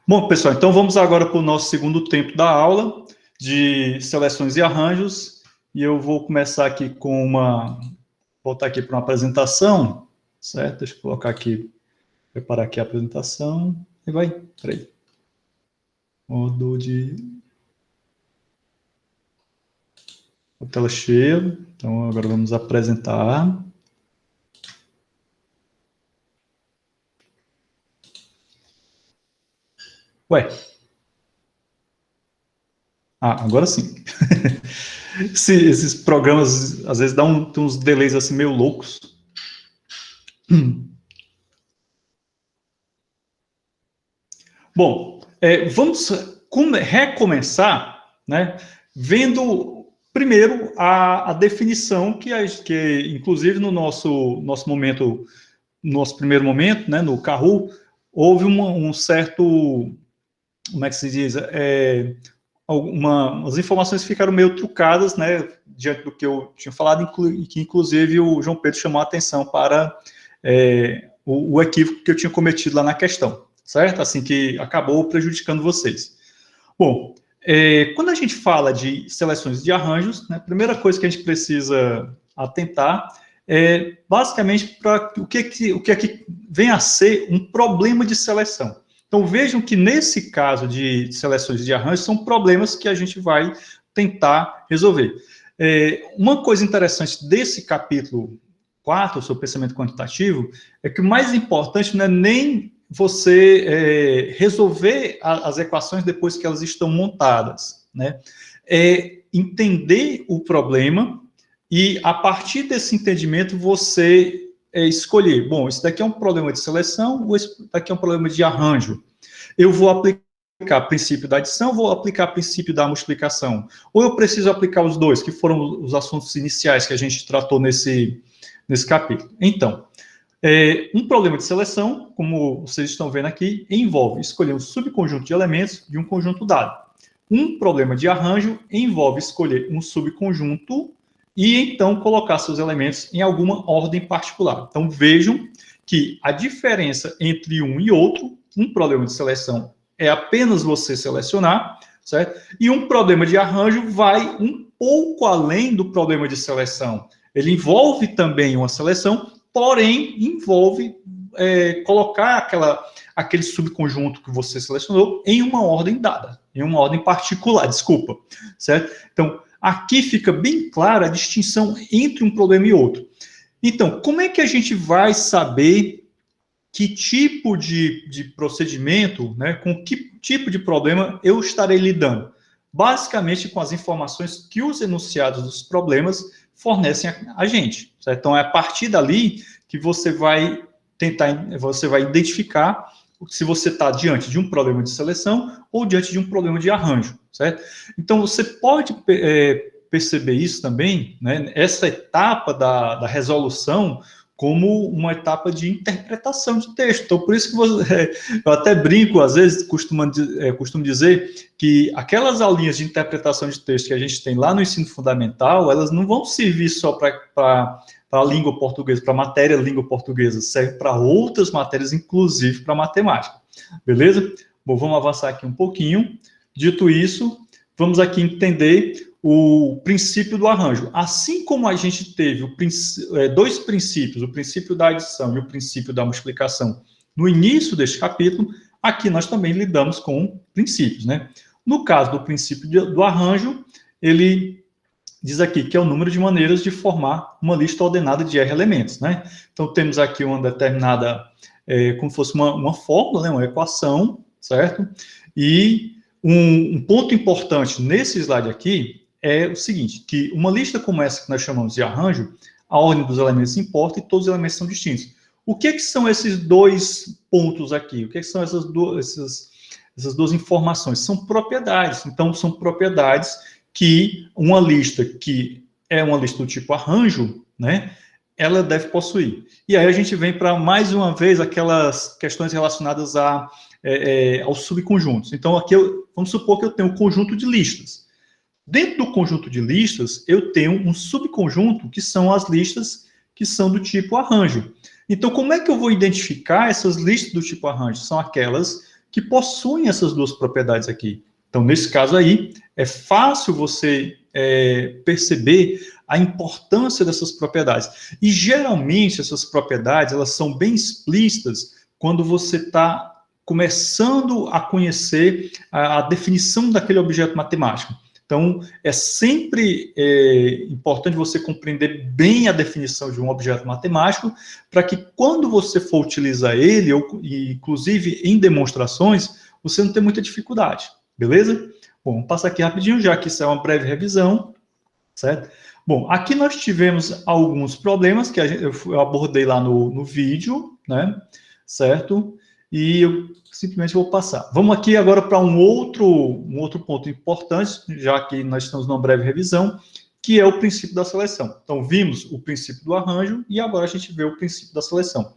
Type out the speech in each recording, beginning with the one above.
Bom, pessoal, então vamos agora para o nosso segundo tempo da aula de seleções e arranjos. E eu vou começar aqui com voltar aqui para uma apresentação, certo? Deixa eu colocar aqui, preparar aqui a apresentação. E vai, peraí. Modo de... a tela cheia. Então, agora vamos apresentar. Ué. Ah, agora sim. Esses programas, às vezes, dão uns delays assim meio loucos. Bom, vamos recomeçar, né, vendo primeiro a definição que inclusive, no nosso momento, nosso primeiro momento, né, no Kahoot, houve um certo, como é que se diz, as informações ficaram meio trucadas, né, diante do que eu tinha falado, e que inclusive o João Pedro chamou a atenção para o equívoco que eu tinha cometido lá na questão, certo? Assim, que acabou prejudicando vocês. Bom, quando a gente fala de seleções de arranjos, né, a primeira coisa que a gente precisa atentar é basicamente para o que é que vem a ser um problema de seleção. Então, vejam que nesse caso de seleções de arranjos, são problemas que a gente vai tentar resolver. Uma coisa interessante desse capítulo 4, sobre pensamento quantitativo, é que o mais importante não é nem você resolver as equações depois que elas estão montadas, né? É entender o problema e, a partir desse entendimento, você escolher, bom, isso daqui é um problema de seleção ou isso daqui é um problema de arranjo. Eu vou aplicar princípio da adição, vou aplicar princípio da multiplicação, ou eu preciso aplicar os dois, que foram os assuntos iniciais que a gente tratou nesse capítulo. Então, um problema de seleção, como vocês estão vendo aqui, envolve escolher um subconjunto de elementos de um conjunto dado. Um problema de arranjo envolve escolher um subconjunto e, então, colocar seus elementos em alguma ordem particular. Então, vejam que a diferença entre um e outro, um problema de seleção é apenas você selecionar, certo? E um problema de arranjo vai um pouco além do problema de seleção. Ele envolve também uma seleção, porém envolve colocar aquele subconjunto que você selecionou em uma ordem dada, em uma ordem particular, desculpa, certo? Então, aqui fica bem clara a distinção entre um problema e outro. Então, como é que a gente vai saber que tipo de procedimento, né, com que tipo de problema eu estarei lidando? Basicamente com as informações que os enunciados dos problemas fornecem a gente, certo? Então, é a partir dali que você vai identificar se você está diante de um problema de seleção ou diante de um problema de arranjo, certo? Então, você pode perceber isso também, né, essa etapa da resolução, como uma etapa de interpretação de texto. Então, por isso que eu até brinco, às vezes, costumo dizer que aquelas aulinhas de interpretação de texto que a gente tem lá no ensino fundamental, elas não vão servir só para a língua portuguesa, para a matéria língua portuguesa, serve para outras matérias, inclusive para matemática. Beleza? Bom, vamos avançar aqui um pouquinho. Dito isso, vamos aqui entender o princípio do arranjo. Assim como a gente teve dois princípios, o princípio da adição e o princípio da multiplicação, no início deste capítulo, aqui nós também lidamos com princípios, né? No caso do princípio do arranjo, ele diz aqui que é o número de maneiras de formar uma lista ordenada de R elementos, né? Então, temos aqui uma determinada, como fosse uma fórmula, né? Uma equação, certo? E um ponto importante nesse slide aqui é o seguinte, que uma lista como essa que nós chamamos de arranjo, a ordem dos elementos importa e todos os elementos são distintos. O que são esses dois pontos aqui? O que são essas duas informações? São propriedades. Então, são propriedades que uma lista que é uma lista do tipo arranjo, né, ela deve possuir. E aí a gente vem para, mais uma vez, aquelas questões relacionadas aos subconjuntos. Então, aqui, vamos supor que eu tenho um conjunto de listas. Dentro do conjunto de listas, eu tenho um subconjunto, que são as listas que são do tipo arranjo. Então, como é que eu vou identificar essas listas do tipo arranjo? São aquelas que possuem essas duas propriedades aqui. Então, nesse caso aí, é fácil você perceber a importância dessas propriedades. E, geralmente, essas propriedades, elas são bem explícitas quando você está começando a conhecer a definição daquele objeto matemático. Então, é sempre importante você compreender bem a definição de um objeto matemático, para que quando você for utilizar ele, ou, inclusive em demonstrações, você não tenha muita dificuldade, beleza? Bom, vamos passar aqui rapidinho, já que isso é uma breve revisão, certo? Bom, aqui nós tivemos alguns problemas que eu abordei lá no vídeo, né? Certo? E eu simplesmente vou passar. Vamos aqui agora para um outro ponto importante, já que nós estamos numa breve revisão, que é o princípio da seleção. Então, vimos o princípio do arranjo e agora a gente vê o princípio da seleção.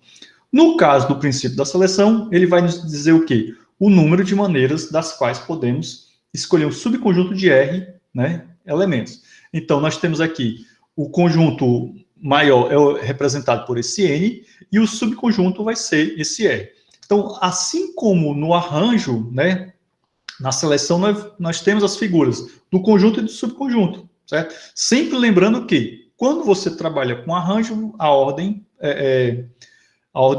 No caso do princípio da seleção, ele vai nos dizer o quê? O número de maneiras das quais podemos escolher um subconjunto de R, né, elementos. Então, nós temos aqui o conjunto maior é representado por esse N e o subconjunto vai ser esse R. Então, assim como no arranjo, né, na seleção, nós temos as figuras do conjunto e do subconjunto, certo? Sempre lembrando que, quando você trabalha com arranjo, a ordem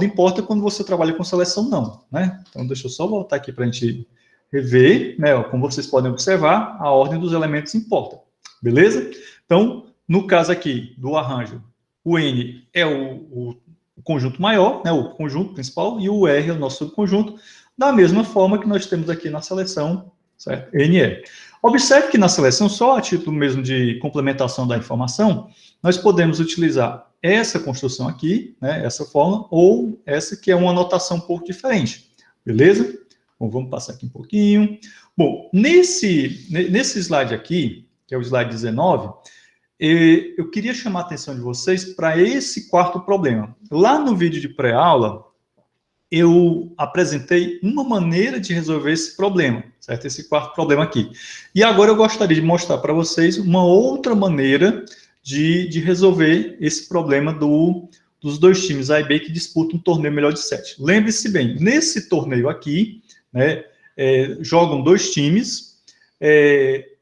importa, quando você trabalha com seleção, não, né? Então, deixa eu só voltar aqui para a gente rever, né? Como vocês podem observar, a ordem dos elementos importa, beleza? Então, no caso aqui do arranjo, o N é o conjunto maior, né, o conjunto principal, e o R é o nosso subconjunto, da mesma forma que nós temos aqui na seleção, certo? NR. Observe que na seleção, só a título mesmo de complementação da informação, nós podemos utilizar essa construção aqui, né, essa forma, ou essa que é uma anotação um pouco diferente, beleza? Bom, vamos passar aqui um pouquinho. Bom, nesse slide aqui, que é o slide 19, eu queria chamar a atenção de vocês para esse quarto problema. Lá no vídeo de pré-aula, eu apresentei uma maneira de resolver esse problema, certo? Esse quarto problema aqui. E agora eu gostaria de mostrar para vocês uma outra maneira de resolver esse problema dos dois times A e B que disputam um torneio melhor de 7. Lembre-se bem, nesse torneio aqui, né, jogam dois times,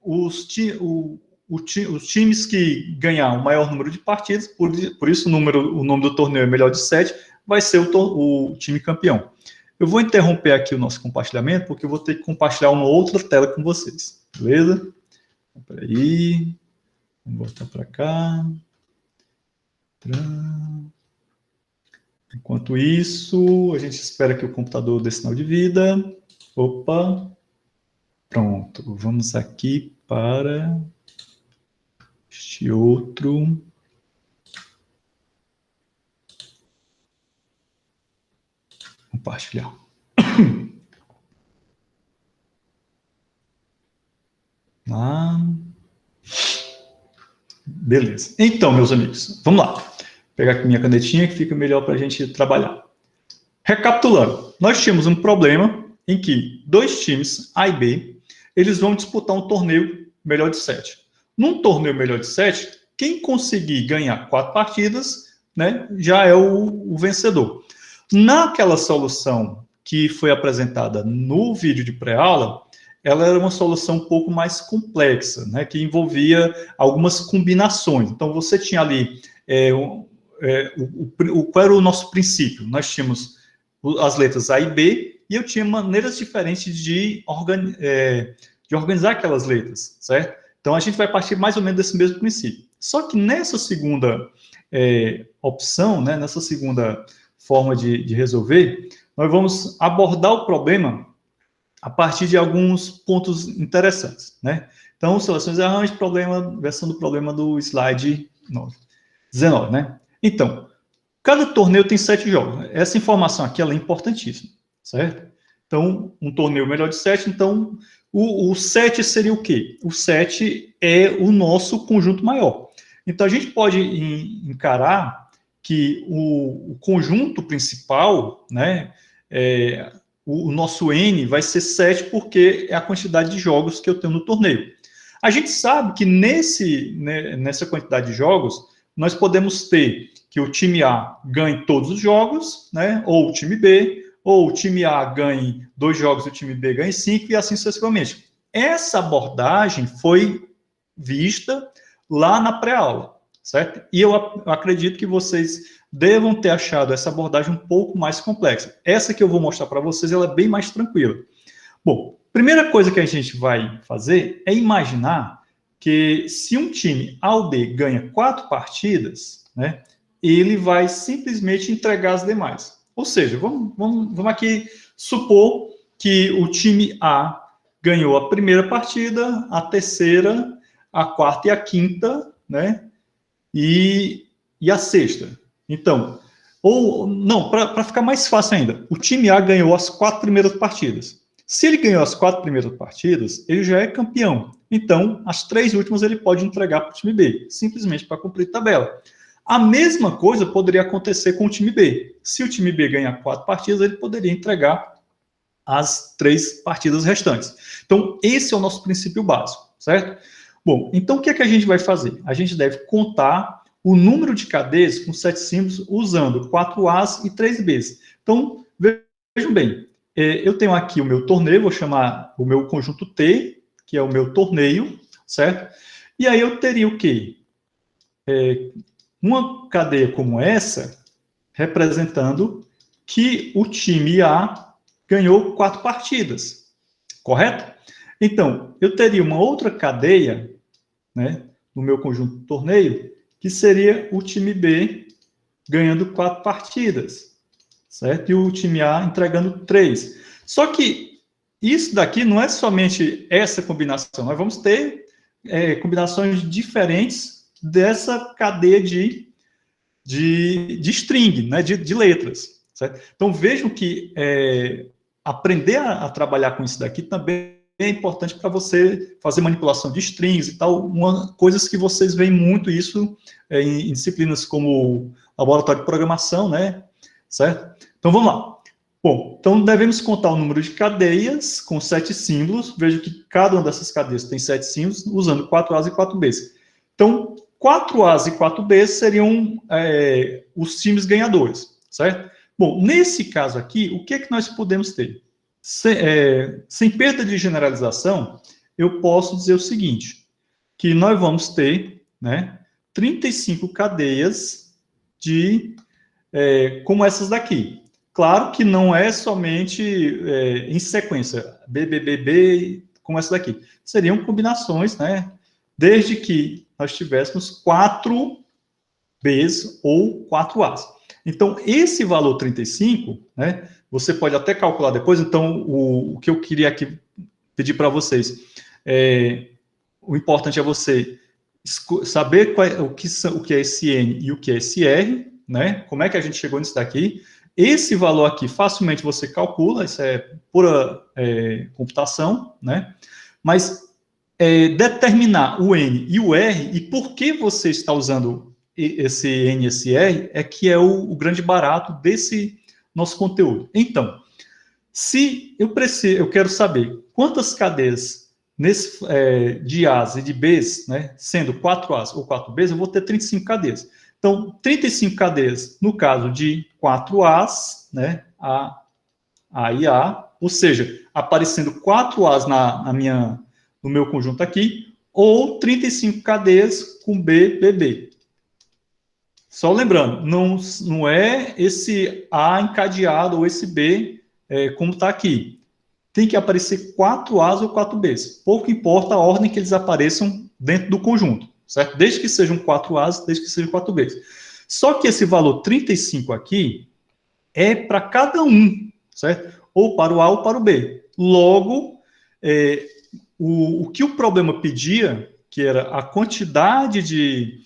os times que ganhar o maior número de partidas, por isso o nome do torneio é melhor de 7, vai ser o time campeão. Eu vou interromper aqui o nosso compartilhamento, porque eu vou ter que compartilhar uma outra tela com vocês, beleza? Espera aí, vamos voltar para cá. Enquanto isso, a gente espera que o computador dê sinal de vida. Opa, pronto, vamos aqui para este outro. Compartilhar. Beleza. Então, meus amigos, vamos lá. Vou pegar aqui minha canetinha que fica melhor para a gente trabalhar. Recapitulando, nós tínhamos um problema em que dois times, A e B, eles vão disputar um torneio melhor de 7. Num torneio melhor de 7, quem conseguir ganhar 4 partidas, né, já é o vencedor. Naquela solução que foi apresentada no vídeo de pré-aula, ela era uma solução um pouco mais complexa, né, que envolvia algumas combinações. Então, você tinha ali, qual era o nosso princípio? Nós tínhamos as letras A e B, e eu tinha maneiras diferentes de organizar aquelas letras, certo? Então, a gente vai partir mais ou menos desse mesmo princípio. Só que nessa segunda opção, né, nessa segunda forma de resolver, nós vamos abordar o problema a partir de alguns pontos interessantes, né? Então, seleções e arranjos, versão do problema do slide 19, né? Então, cada torneio tem 7 jogos. Essa informação aqui ela é importantíssima, certo? Então, um torneio melhor de 7, então, o 7 seria o quê? O 7 é o nosso conjunto maior. Então, a gente pode encarar que o conjunto principal, né, o nosso N vai ser 7 porque é a quantidade de jogos que eu tenho no torneio. A gente sabe que nessa quantidade de jogos nós podemos ter que o time A ganhe todos os jogos, né? Ou o time B, ou o time A ganhe 2 jogos e o time B ganhe 5, e assim sucessivamente. Essa abordagem foi vista lá na pré-aula, certo? E eu acredito que vocês devam ter achado essa abordagem um pouco mais complexa. Essa que eu vou mostrar para vocês, ela é bem mais tranquila. Bom, primeira coisa que a gente vai fazer é imaginar que se um time A ou B ganha 4 partidas, né, ele vai simplesmente entregar as demais. Ou seja, vamos aqui supor que o time A ganhou a primeira partida, a terceira, a quarta e a quinta, né, e a sexta. Então, ou não, para ficar mais fácil ainda, o time A ganhou as 4 primeiras partidas. Se ele ganhou as 4 primeiras partidas, ele já é campeão. Então, as 3 últimas ele pode entregar para o time B, simplesmente para cumprir tabela. A mesma coisa poderia acontecer com o time B. Se o time B ganhar 4 partidas, ele poderia entregar as 3 partidas restantes. Então, esse é o nosso princípio básico, certo? Bom, então o que é que a gente vai fazer? A gente deve contar o número de cadeias com 7 símbolos usando 4 As e 3 Bs. Então, vejam bem, eu tenho aqui o meu torneio, vou chamar o meu conjunto T, que é o meu torneio, certo? E aí eu teria o quê? Uma cadeia como essa, representando que o time A ganhou 4 partidas, correto? Então, eu teria uma outra cadeia, né, no meu conjunto de torneio, que seria o time B ganhando 4 partidas, certo? E o time A entregando 3. Só que isso daqui não é somente essa combinação, nós vamos ter combinações diferentes dessa cadeia de string, né, de letras, certo? Então, vejam que aprender a trabalhar com isso daqui também é importante para você fazer manipulação de strings e tal, coisas que vocês veem muito isso em disciplinas como laboratório de programação, né? Certo? Então, vamos lá. Bom, então devemos contar o número de cadeias com 7 símbolos. Veja que cada uma dessas cadeias tem 7 símbolos, usando 4 As e 4 Bs. Então, 4 As e 4 Bs seriam os times ganhadores, certo? Bom, nesse caso aqui, o que é que nós podemos ter? Sem perda de generalização, eu posso dizer o seguinte, que nós vamos ter, né, 35 cadeias como essas daqui. Claro que não é somente em sequência, B, como essa daqui. Seriam combinações, né, desde que nós tivéssemos 4 Bs ou 4 As. Então, esse valor 35, né, você pode até calcular depois. Então, o que eu queria aqui pedir para vocês, o importante é você saber o que é esse N e o que é esse R, né, como é que a gente chegou nisso daqui. Esse valor aqui, facilmente você calcula, isso é pura computação, né, mas determinar o N e o R, e por que você está usando esse N e esse R, é que é o grande barato desse nosso conteúdo. Então, se eu quero saber quantas cadeias de As e de Bs, né, sendo 4 As ou 4 Bs, eu vou ter 35 cadeias. Então, 35 cadeias no caso de 4 As, né, A e A, ou seja, aparecendo 4 As no meu conjunto aqui, ou 35 cadeias com B, B. Só lembrando, não é esse A encadeado ou esse B como está aqui. Tem que aparecer 4 As ou 4 Bs. Pouco importa a ordem que eles apareçam dentro do conjunto, certo? Desde que sejam 4 As, desde que sejam 4 Bs. Só que esse valor 35 aqui é para cada um, certo? Ou para o A ou para o B. Logo, o que o problema pedia, que era a quantidade de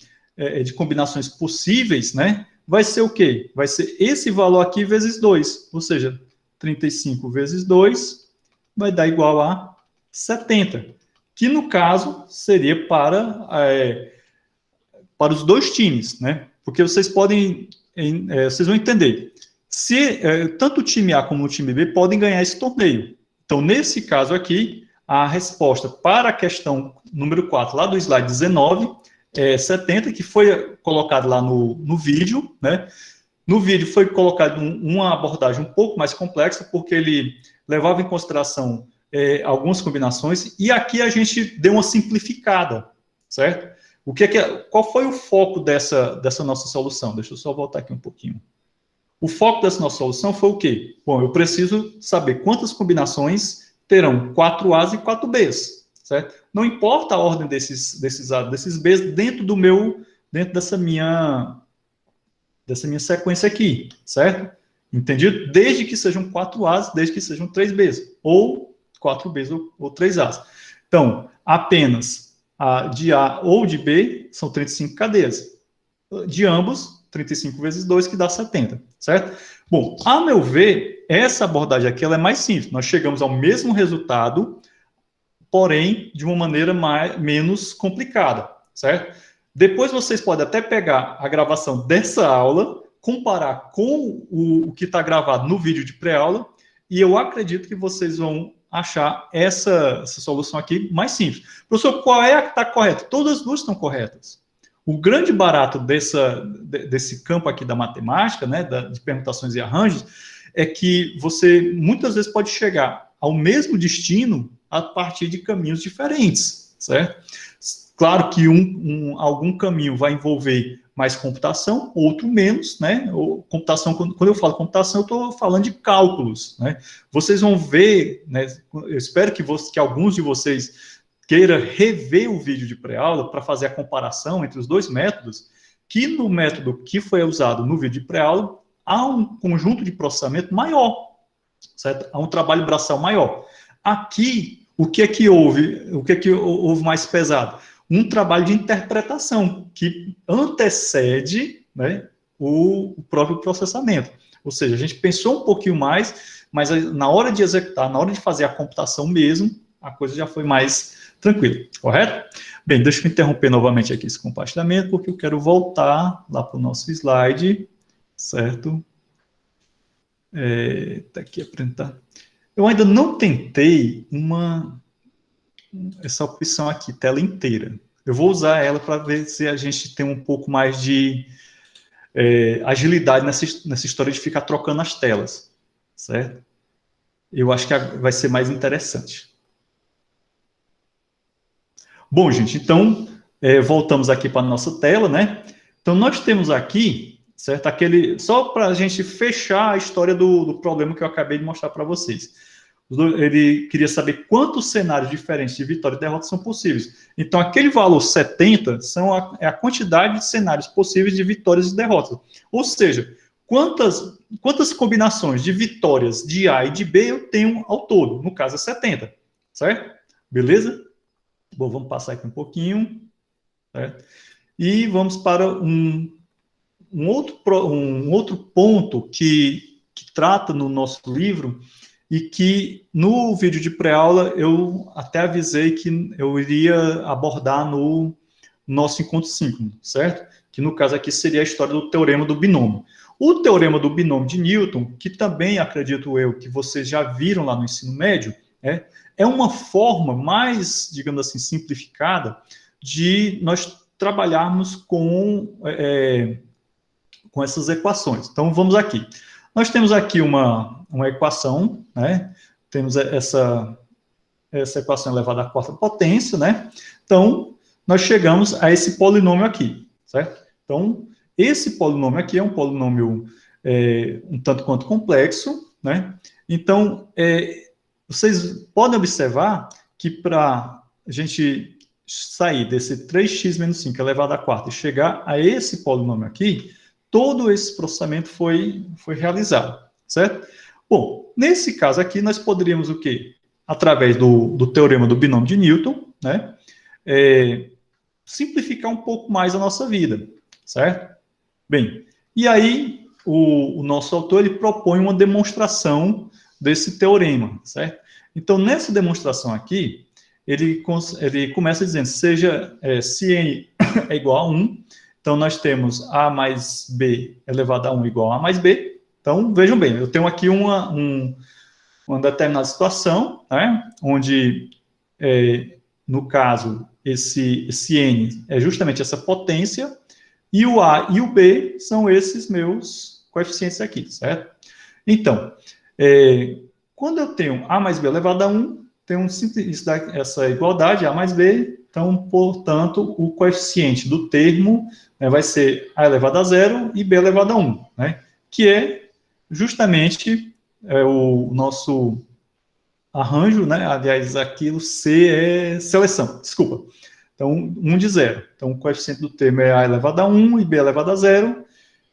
combinações possíveis, né, vai ser o quê? Vai ser esse valor aqui vezes 2, ou seja, 35 vezes 2 vai dar igual a 70, que no caso seria para os dois times, né? Porque vocês vocês vão entender, se tanto o time A como o time B podem ganhar esse torneio. Então, nesse caso aqui, a resposta para a questão número 4, lá do slide 19, 70, que foi colocado lá no vídeo, né? No vídeo foi colocado uma abordagem um pouco mais complexa, porque ele levava em consideração algumas combinações, e aqui a gente deu uma simplificada, certo? Qual foi o foco dessa nossa solução? Deixa eu só voltar aqui um pouquinho. O foco dessa nossa solução foi o quê? Bom, eu preciso saber quantas combinações terão 4As e 4Bs, certo? Não importa a ordem desses Bs dentro dessa minha sequência aqui, certo? Entendido? Desde que sejam 4As, desde que sejam 3Bs, ou 4Bs ou 3As. Então, apenas de A ou de B são 35 cadeias. De ambos, 35 vezes 2, que dá 70, certo? Bom, a meu ver, essa abordagem aqui ela é mais simples. Nós chegamos ao mesmo resultado, porém, de uma maneira menos complicada, certo? Depois vocês podem até pegar a gravação dessa aula, comparar com o que está gravado no vídeo de pré-aula, e eu acredito que vocês vão achar essa solução aqui mais simples. Professor, qual é a que está correta? Todas as duas estão corretas. O grande barato desse campo aqui da matemática, né, de permutações e arranjos, é que você muitas vezes pode chegar ao mesmo destino a partir de caminhos diferentes, certo? Claro que algum caminho vai envolver mais computação, outro menos, né? Computação, quando eu falo computação, eu estou falando de cálculos, né? Vocês vão ver, né? Eu espero que alguns de vocês queira rever o vídeo de pré-aula para fazer a comparação entre os dois métodos, que no método que foi usado no vídeo de pré-aula, há um conjunto de processamento maior, certo? Há um trabalho braçal maior. Aqui, o que é que houve mais pesado? Um trabalho de interpretação, que antecede, né, o próprio processamento. Ou seja, a gente pensou um pouquinho mais, mas na hora de executar, na hora de fazer a computação mesmo, a coisa já foi mais tranquila, correto? Bem, deixa eu interromper novamente aqui esse compartilhamento, porque eu quero voltar lá para o nosso slide, certo? Tá aqui apresentar. Eu ainda não tentei essa opção aqui, tela inteira. Eu vou usar ela para ver se a gente tem um pouco mais de agilidade nessa história de ficar trocando as telas, certo? Eu acho que vai ser mais interessante. Bom, gente, então, voltamos aqui para a nossa tela, né? Então, nós temos aqui, certo? Só para a gente fechar a história do problema que eu acabei de mostrar para vocês. Ele queria saber quantos cenários diferentes de vitória e derrota são possíveis. Então, aquele valor 70 é a quantidade de cenários possíveis de vitórias e derrotas. Ou seja, quantas combinações de vitórias de A e de B eu tenho ao todo? No caso, é 70, certo? Beleza? Bom, vamos passar aqui um pouquinho, certo? E vamos para um outro ponto que trata no nosso livro e que no vídeo de pré-aula eu até avisei que eu iria abordar no nosso encontro síncrono, certo? Que no caso aqui seria a história do teorema do binômio. O teorema do binômio de Newton, que também acredito eu que vocês já viram lá no ensino médio, é uma forma mais, digamos assim, simplificada de nós trabalharmos com essas equações. Então, vamos aqui. Nós temos aqui uma equação, né? Temos essa equação elevada à quarta potência, né? Então, nós chegamos a esse polinômio aqui, certo? Então, esse polinômio aqui é um polinômio um tanto quanto complexo, né? Então, vocês podem observar que para a gente sair desse 3x menos 5 elevado à quarta e chegar a esse polinômio aqui, todo esse processamento foi realizado, certo? Bom, nesse caso aqui, nós poderíamos o quê? Através do teorema do binômio de Newton, né? Simplificar um pouco mais a nossa vida, certo? Bem, e aí o nosso autor ele propõe uma demonstração desse teorema, certo? Então, nessa demonstração aqui, ele começa dizendo, se n é igual a 1, então nós temos a mais b elevado a 1 igual a mais b. Então, vejam bem, eu tenho aqui uma determinada situação, né, onde, no caso, esse N é justamente essa potência, e o A e o B são esses meus coeficientes aqui, certo? Então, quando eu tenho A mais B elevado a 1, tem essa igualdade, A mais B, então, portanto, o coeficiente do termo, né, vai ser A elevado a 0 e B elevado a 1, né, que é justamente o nosso arranjo, né, aliás, aqui o C é seleção, desculpa. Então, 1 de 0. Então, o coeficiente do termo é A elevado a 1 e B elevado a 0,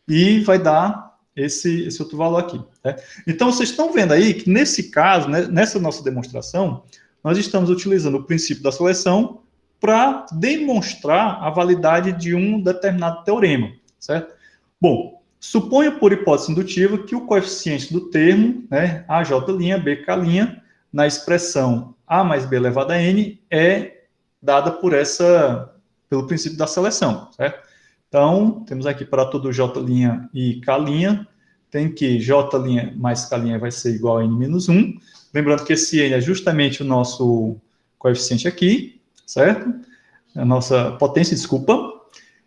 e vai dar esse outro valor aqui. Né? Então, vocês estão vendo aí que, nesse caso, né, nessa nossa demonstração, nós estamos utilizando o princípio da seleção para demonstrar a validade de um determinado teorema, certo? Bom, suponho por hipótese indutiva que o coeficiente do termo, né, AJ', BK', na expressão A mais B elevado a N, é dada pelo princípio da seleção, certo? Então, temos aqui para todo J' e K', tem que J' mais K' vai ser igual a N menos 1. Lembrando que esse N é justamente o nosso coeficiente aqui, certo? A nossa potência, desculpa.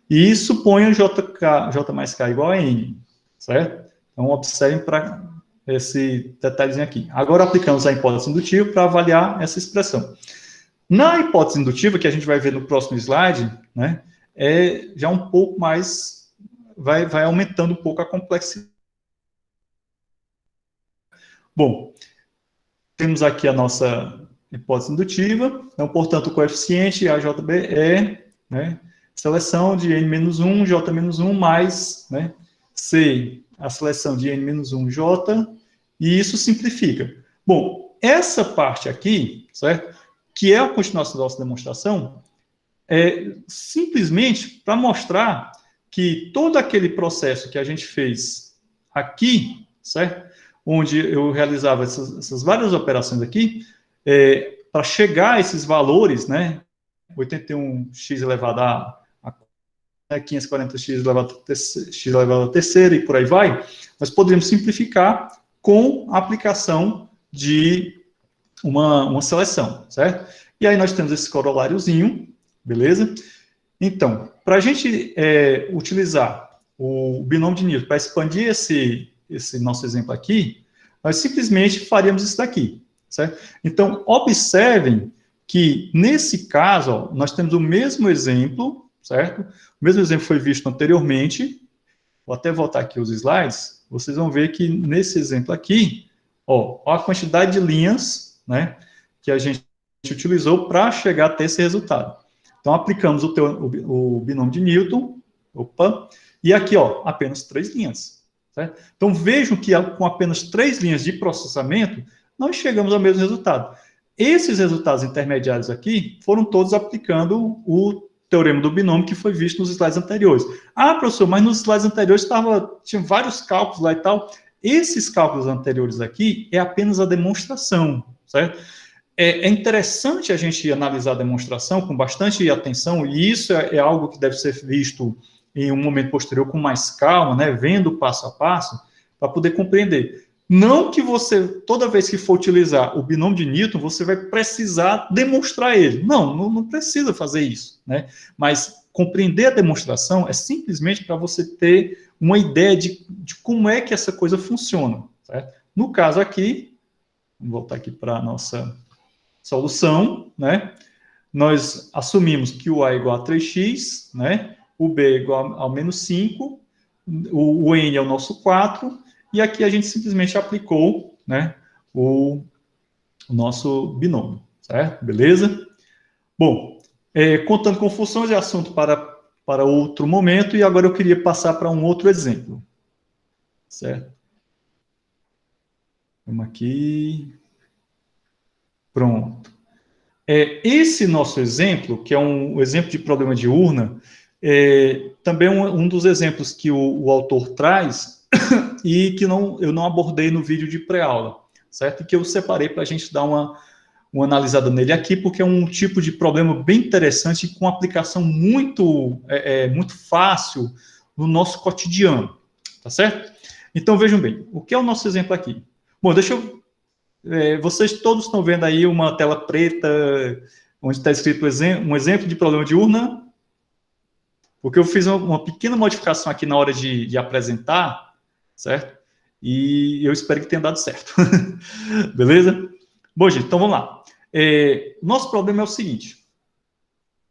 E suponho J mais K igual a N, certo? Então, observem para esse detalhezinho aqui. Agora, aplicamos a hipótese indutiva para avaliar essa expressão. Na hipótese indutiva, que a gente vai ver no próximo slide, né, já um pouco mais, vai aumentando um pouco a complexidade. Bom, temos aqui a nossa hipótese indutiva, então, portanto, o coeficiente AJB é, né, seleção de N-1, J-1, mais, né, C, a seleção de N-1, J, e isso simplifica. Bom, essa parte aqui, certo, que é a continuação da nossa demonstração, é simplesmente para mostrar que todo aquele processo que a gente fez aqui, certo, onde eu realizava essas várias operações aqui, para chegar a esses valores, né, 81x elevado a 540x elevado a terceira e por aí vai, nós poderíamos simplificar com a aplicação de uma seleção, certo? E aí nós temos esse coroláriozinho, beleza? Então, para a gente utilizar o binômio de Newton para expandir esse nosso exemplo aqui, nós simplesmente faríamos isso daqui, certo? Então, observem que, nesse caso, ó, nós temos o mesmo exemplo, certo? O mesmo exemplo foi visto anteriormente. Vou até voltar aqui os slides. Vocês vão ver que, nesse exemplo aqui, ó a quantidade de linhas, né, que a gente utilizou para chegar até esse resultado. Então, aplicamos o binômio de Newton, e aqui, ó, apenas 3 linhas. Certo? Então, vejam que com apenas 3 linhas de processamento, nós chegamos ao mesmo resultado. Esses resultados intermediários aqui foram todos aplicando o teorema do binômio que foi visto nos slides anteriores. Ah, professor, mas nos slides anteriores tinha vários cálculos lá e tal. Esses cálculos anteriores aqui é apenas a demonstração, certo? É interessante a gente analisar a demonstração com bastante atenção, e isso é algo que deve ser visto em um momento posterior com mais calma, né, vendo passo a passo, para poder compreender. Não que você, toda vez que for utilizar o binômio de Newton, você vai precisar demonstrar ele. Não precisa fazer isso, né? Mas compreender a demonstração é simplesmente para você ter uma ideia de como é que essa coisa funciona, certo? No caso aqui, vamos voltar aqui para a nossa solução, né? Nós assumimos que o A é igual a 3x, né? O B é igual ao menos 5, o N é o nosso 4, e aqui a gente simplesmente aplicou, né, o nosso binômio, certo? Beleza? Bom, contando com funções é assunto para outro momento, e agora eu queria passar para um outro exemplo, certo? Vamos aqui. Pronto. Esse nosso exemplo, que é um exemplo de problema de urna, também um dos exemplos que o autor traz e que eu não abordei no vídeo de pré-aula, certo? E que eu separei para a gente dar uma analisada nele aqui, porque é um tipo de problema bem interessante com aplicação muito fácil no nosso cotidiano, tá certo? Então, vejam bem, o que é o nosso exemplo aqui? Bom, deixa eu... vocês todos estão vendo aí uma tela preta, onde está escrito um exemplo de problema de urna, porque eu fiz uma pequena modificação aqui na hora de apresentar, certo? E eu espero que tenha dado certo. Beleza? Bom, gente, então vamos lá. Nosso problema é o seguinte.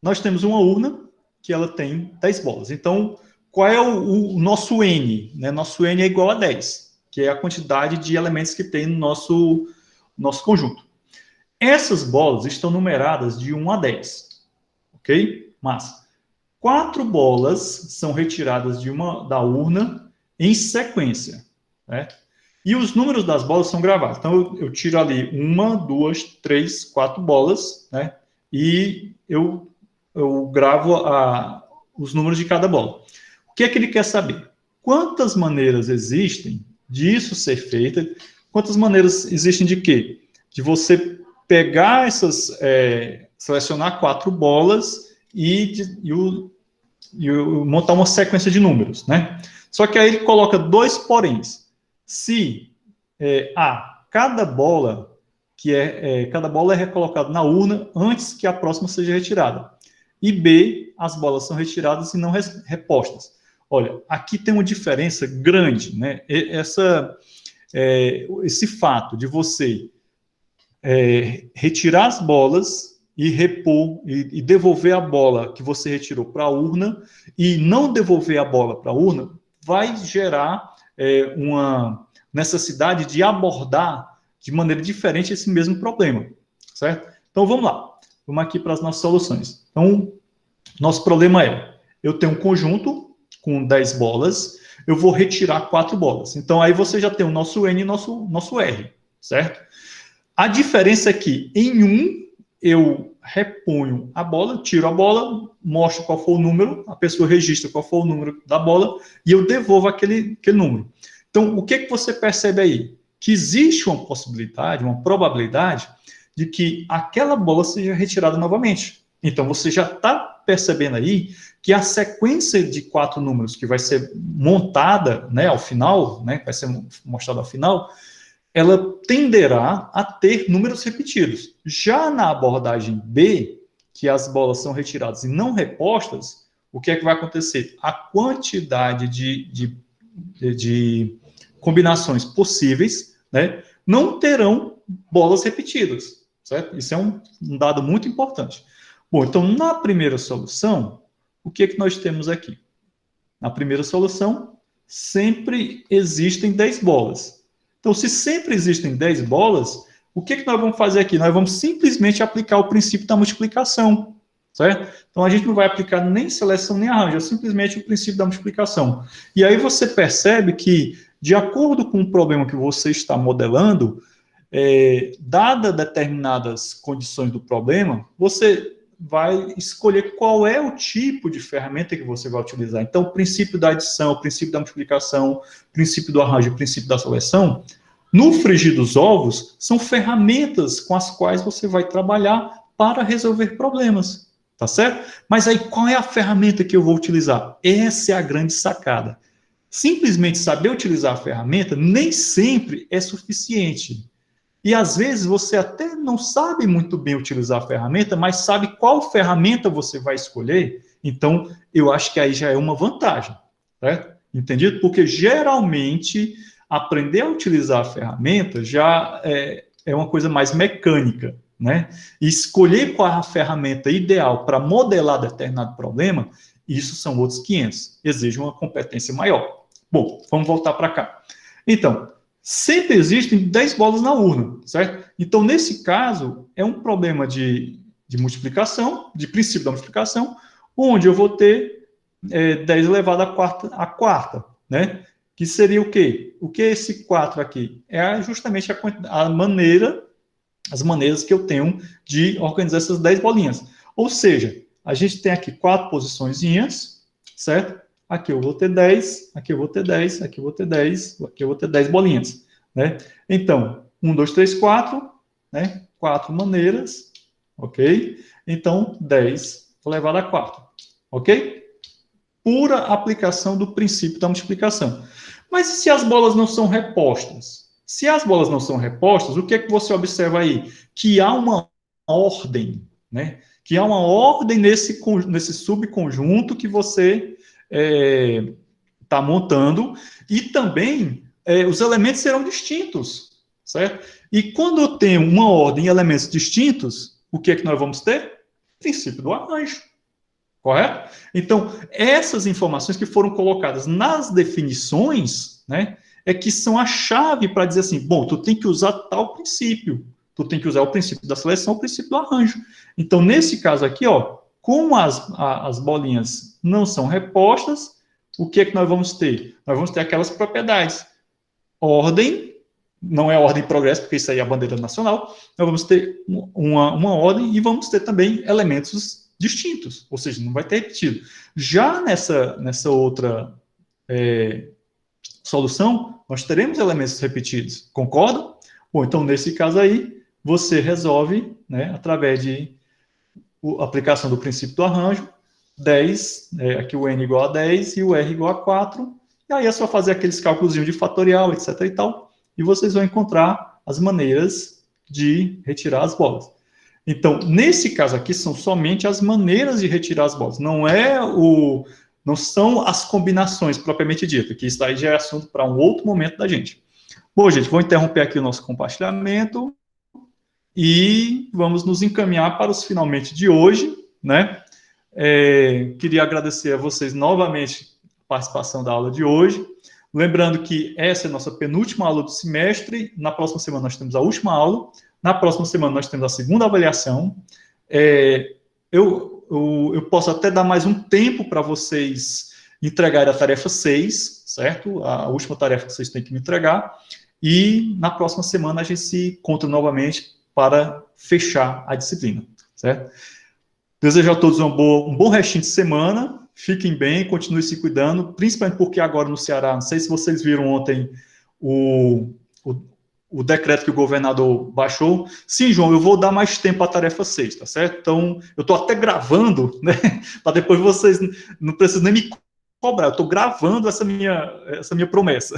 Nós temos uma urna que ela tem 10 bolas. Então, qual é o nosso N? Né? Nosso N é igual a 10, que é a quantidade de elementos que tem no nosso conjunto. Essas bolas estão numeradas de 1 a 10. Ok? Mas 4 bolas são retiradas da urna em sequência. Né? E os números das bolas são gravados. Então, eu tiro ali 1, 2, 3, 4 bolas, né? E eu gravo os números de cada bola. O que é que ele quer saber? Quantas maneiras existem disso ser feito? Quantas maneiras existem de quê? De você pegar selecionar 4 bolas e montar uma sequência de números, né? Só que aí ele coloca 2 poréns. Se cada bola é recolocada na urna antes que a próxima seja retirada. E B, as bolas são retiradas e não repostas. Olha, aqui tem uma diferença grande, né? Esse fato de você retirar as bolas e repor e devolver a bola que você retirou para a urna e não devolver a bola para a urna vai gerar uma necessidade de abordar de maneira diferente esse mesmo problema, certo? Então vamos lá, vamos aqui para as nossas soluções. Então, nosso problema eu tenho um conjunto com 10 bolas, eu vou retirar 4 bolas. Então aí você já tem o nosso N e nosso R, certo? A diferença é que em um eu reponho a bola, tiro a bola, mostro qual foi o número, a pessoa registra qual foi o número da bola e eu devolvo aquele número. Então, o que você percebe aí? Que existe uma possibilidade, uma probabilidade de que aquela bola seja retirada novamente. Então, você já está percebendo aí que a sequência de 4 números que vai ser montada, né, ao final, né, vai ser mostrada ao final, ela tenderá a ter números repetidos. Já na abordagem B, que as bolas são retiradas e não repostas, o que é que vai acontecer? A quantidade de combinações possíveis, né, não terão bolas repetidas, certo? Isso é um dado muito importante. Bom, então, na primeira solução, o que é que nós temos aqui? Na primeira solução, sempre existem 10 bolas. Então, se sempre existem 10 bolas, o que nós vamos fazer aqui? Nós vamos simplesmente aplicar o princípio da multiplicação, certo? Então, a gente não vai aplicar nem seleção nem arranjo, é simplesmente o princípio da multiplicação. E aí você percebe que, de acordo com o problema que você está modelando, dada determinadas condições do problema, você vai escolher qual é o tipo de ferramenta que você vai utilizar. Então, o princípio da adição, o princípio da multiplicação, o princípio do arranjo, o princípio da seleção, no frigir dos ovos, são ferramentas com as quais você vai trabalhar para resolver problemas, tá certo? Mas aí, qual é a ferramenta que eu vou utilizar? Essa é a grande sacada. Simplesmente saber utilizar a ferramenta nem sempre é suficiente. E às vezes você até não sabe muito bem utilizar a ferramenta, mas sabe qual ferramenta você vai escolher. Então, eu acho que aí já é uma vantagem, certo? Entendido? Porque geralmente aprender a utilizar a ferramenta já é uma coisa mais mecânica, né? E escolher qual é a ferramenta ideal para modelar determinado problema, isso são outros 500. Exige uma competência maior. Bom, vamos voltar para cá. Então, sempre existem 10 bolas na urna, certo? Então, nesse caso, é um problema de multiplicação, de princípio da multiplicação, onde eu vou ter 10 elevado à quarta, né? Que seria o quê? O que é esse 4 aqui? É justamente as maneiras que eu tenho de organizar essas 10 bolinhas. Ou seja, a gente tem aqui 4 posiçõezinhas, certo? Aqui eu vou ter 10, aqui eu vou ter 10, aqui eu vou ter 10, aqui eu vou ter 10 bolinhas, né? Então, 1, 2, 3, 4, né? 4 maneiras, ok? Então, 10 elevado a 4, ok? Pura aplicação do princípio da multiplicação. Mas e se as bolas não são repostas? Se as bolas não são repostas, o que é que você observa aí? Que há uma ordem, né? Que há uma ordem nesse subconjunto que você está montando, e também os elementos serão distintos, certo? E quando eu tenho uma ordem em elementos distintos, o que é que nós vamos ter? Princípio do arranjo, correto? Então, essas informações que foram colocadas nas definições, né, é que são a chave para dizer assim, bom, tu tem que usar tal princípio, tu tem que usar o princípio da seleção, o princípio do arranjo. Então, nesse caso aqui, ó, como as bolinhas não são repostas, o que é que nós vamos ter? Nós vamos ter aquelas propriedades. Ordem, não é ordem e progresso, porque isso aí é a bandeira nacional, nós vamos ter uma ordem e vamos ter também elementos distintos, ou seja, não vai ter repetido. Já nessa outra solução, nós teremos elementos repetidos, concorda? Bom, então nesse caso aí, você resolve, né, através de aplicação do princípio do arranjo, 10, aqui o n igual a 10 e o r igual a 4, e aí é só fazer aqueles cálculos de fatorial, etc e tal, e vocês vão encontrar as maneiras de retirar as bolas. Então, nesse caso aqui, são somente as maneiras de retirar as bolas, não são as combinações propriamente dita, que isso aí já é assunto para um outro momento da gente. Bom, gente, vou interromper aqui o nosso compartilhamento e vamos nos encaminhar para os finalmente de hoje, né? Queria agradecer a vocês novamente a participação da aula de hoje. Lembrando que essa é a nossa penúltima aula do semestre. Na próxima semana nós temos a última aula. Na próxima semana nós temos a segunda avaliação. Eu posso até dar mais um tempo para vocês entregarem a tarefa 6, certo? A última tarefa que vocês têm que me entregar. E na próxima semana a gente se encontra novamente para fechar a disciplina, certo? Desejo a todos um bom restinho de semana, fiquem bem, continuem se cuidando, principalmente porque agora no Ceará, não sei se vocês viram ontem o decreto que o governador baixou. Sim, João, eu vou dar mais tempo à tarefa 6, tá certo? Então, eu estou até gravando, né, para depois vocês não precisam nem me cobrar, eu estou gravando essa minha promessa.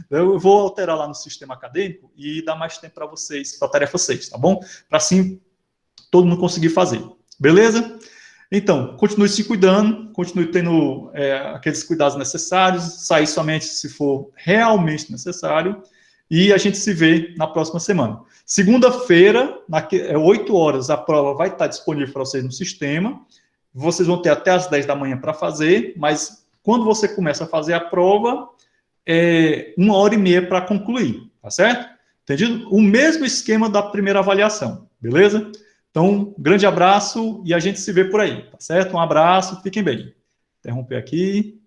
Eu vou alterar lá no sistema acadêmico e dar mais tempo para vocês, para a tarefa 6, tá bom? Para assim todo mundo conseguir fazer. Beleza? Então, continue se cuidando, continue tendo aqueles cuidados necessários, sair somente se for realmente necessário, e a gente se vê na próxima semana. Segunda-feira, 8 horas, a prova vai estar disponível para vocês no sistema, vocês vão ter até as 10 da manhã para fazer, mas quando você começa a fazer a prova, 1h30 para concluir, tá certo? Entendido? O mesmo esquema da primeira avaliação, beleza? Então, um grande abraço e a gente se vê por aí, tá certo? Um abraço, fiquem bem. Interromper aqui.